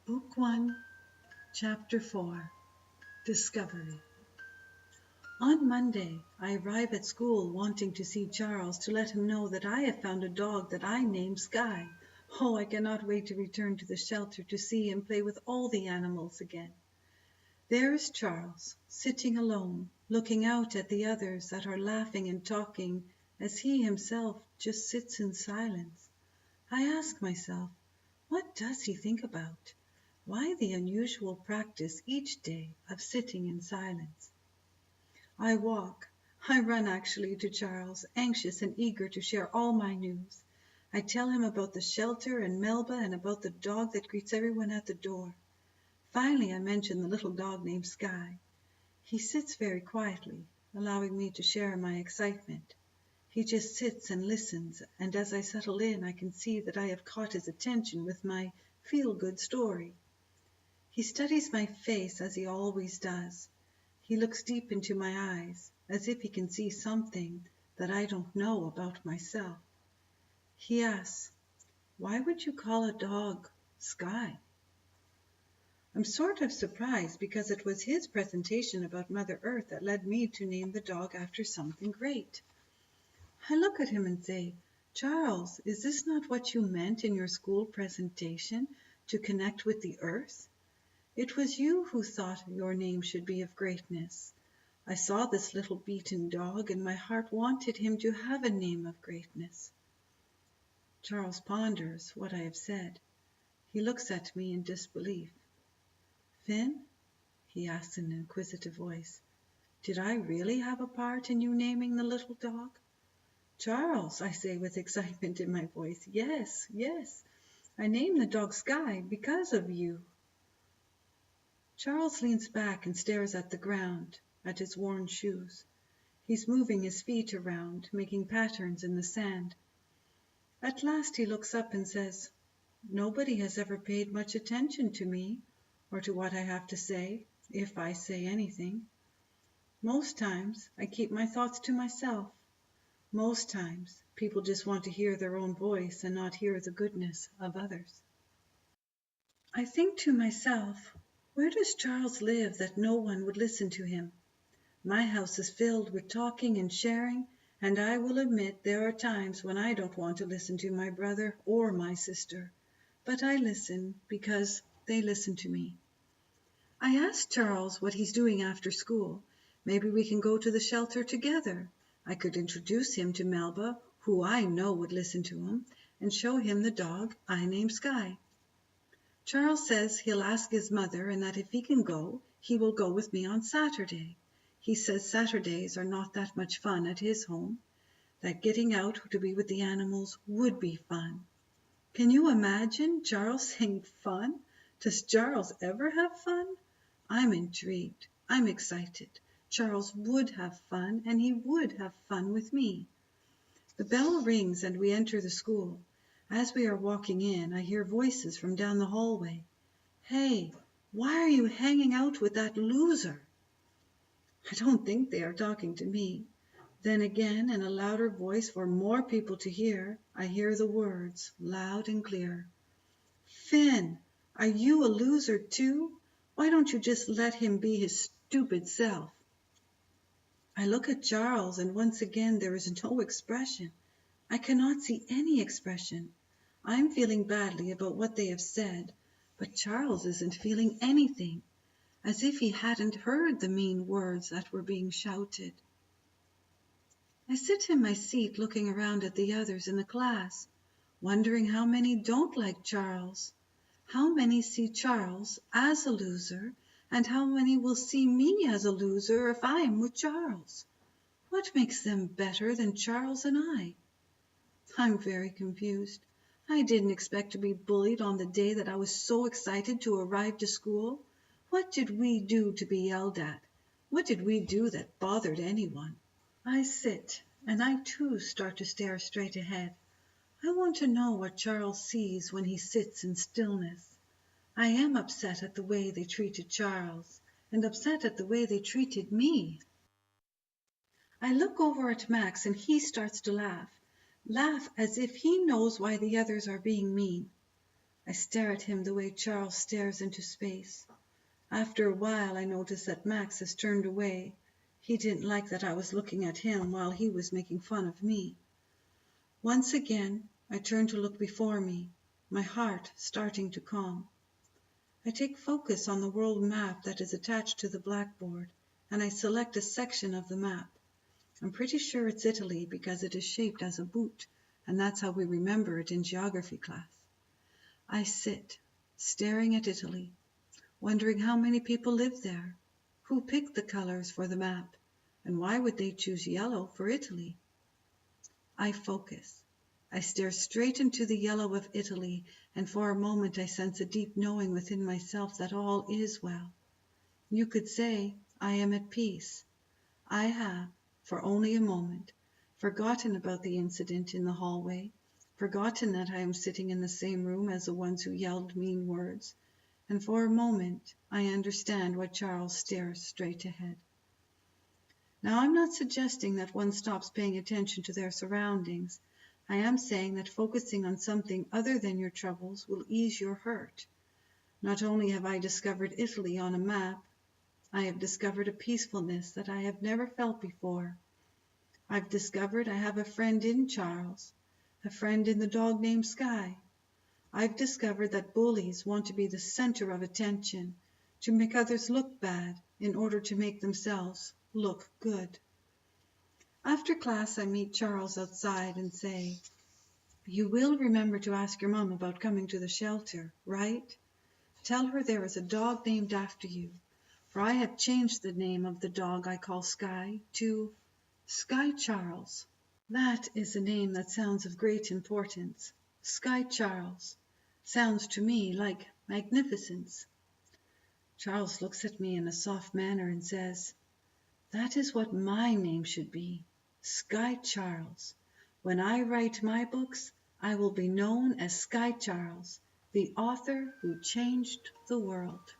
Book 1, Chapter 4, Discovery. On Monday, I arrive at school wanting to see Charles to let him know that I have found a dog that I named Skye. Oh, I cannot wait to return to the shelter to see him play with all the animals again. There is Charles, sitting alone, looking out at the others that are laughing and talking as he himself just sits in silence. I ask myself, what does he think about? Why the unusual practice each day of sitting in silence? I run actually to Charles, anxious and eager to share all my news. I tell him about the shelter and Melba and about the dog that greets everyone at the door. Finally, I mention the little dog named Skye. He sits very quietly, allowing me to share my excitement. He just sits and listens, and as I settle in, I can see that I have caught his attention with my feel-good story. He studies my face as he always does. He looks deep into my eyes, as if he can see something that I don't know about myself. He asks, "Why would you call a dog Skye?" I'm sort of surprised because it was his presentation about Mother Earth that led me to name the dog after something great. I look at him and say, "Charles, is this not what you meant in your school presentation, to connect with the earth? It was you who thought your name should be of greatness. I saw this little beaten dog, and my heart wanted him to have a name of greatness." Charles ponders what I have said. He looks at me in disbelief. "Finn," he asks in an inquisitive voice, "did I really have a part in you naming the little dog?" "Charles," I say with excitement in my voice, yes, I named the dog Skye because of you." Charles leans back and stares at the ground, at his worn shoes. He's moving his feet around, making patterns in the sand. At last he looks up and says, "Nobody has ever paid much attention to me, or to what I have to say, if I say anything. Most times I keep my thoughts to myself. Most times people just want to hear their own voice and not hear the goodness of others." I think to myself, where does Charles live that no one would listen to him? My house is filled with talking and sharing, and I will admit there are times when I don't want to listen to my brother or my sister, but I listen because they listen to me. I asked Charles what he's doing after school. Maybe we can go to the shelter together. I could introduce him to Melba, who I know would listen to him, and show him the dog I named Skye. Charles says he'll ask his mother and that if he can go, he will go with me on Saturday. He says Saturdays are not that much fun at his home, that getting out to be with the animals would be fun. Can you imagine Charles saying fun? Does Charles ever have fun? I'm intrigued. I'm excited. Charles would have fun, and he would have fun with me. The bell rings and we enter the school. As we are walking in, I hear voices from down the hallway. "Hey, why are you hanging out with that loser?" I don't think they are talking to me. Then again, in a louder voice for more people to hear, I hear the words, loud and clear. "Finn, are you a loser too? Why don't you just let him be his stupid self?" I look at Charles, and once again there is no expression. I cannot see any expression. I'm feeling badly about what they have said, but Charles isn't feeling anything, as if he hadn't heard the mean words that were being shouted. I sit in my seat looking around at the others in the class, wondering how many don't like Charles, how many see Charles as a loser, and how many will see me as a loser if I am with Charles. What makes them better than Charles and I? I'm very confused. I didn't expect to be bullied on the day that I was so excited to arrive to school. What did we do to be yelled at? What did we do that bothered anyone? I sit, and I too start to stare straight ahead. I want to know what Charles sees when he sits in stillness. I am upset at the way they treated Charles, and upset at the way they treated me. I look over at Max, and he starts to laugh as if he knows why the others are being mean. I stare at him the way Charles stares into space. After a while I notice that Max has turned away. He didn't like that I was looking at him while he was making fun of me. Once again I turn to look before me, my heart starting to calm. I take focus on the world map that is attached to the blackboard, and I select a section of the map. I'm pretty sure it's Italy because it is shaped as a boot, and that's how we remember it in geography class. I sit, staring at Italy, wondering how many people live there, who picked the colors for the map, and why would they choose yellow for Italy? I focus. I stare straight into the yellow of Italy, and for a moment I sense a deep knowing within myself that all is well. You could say I am at peace. I have, for only a moment, forgotten about the incident in the hallway, forgotten that I am sitting in the same room as the ones who yelled mean words, and for a moment I understand why Charles stares straight ahead. Now, I'm not suggesting that one stops paying attention to their surroundings. I am saying that focusing on something other than your troubles will ease your hurt. Not only have I discovered Italy on a map, I have discovered a peacefulness that I have never felt before. I've discovered I have a friend in Charles, a friend in the dog named Sky. I've discovered that bullies want to be the center of attention, to make others look bad in order to make themselves look good. After class, I meet Charles outside and say, "You will remember to ask your mom about coming to the shelter, right? Tell her there is a dog named after you, for I have changed the name of the dog I call Sky to Sky Charles." That is a name that sounds of great importance. Sky Charles sounds to me like magnificence. Charles looks at me in a soft manner and says, "That is what my name should be, Sky Charles. When I write my books, I will be known as Sky Charles, the author who changed the world."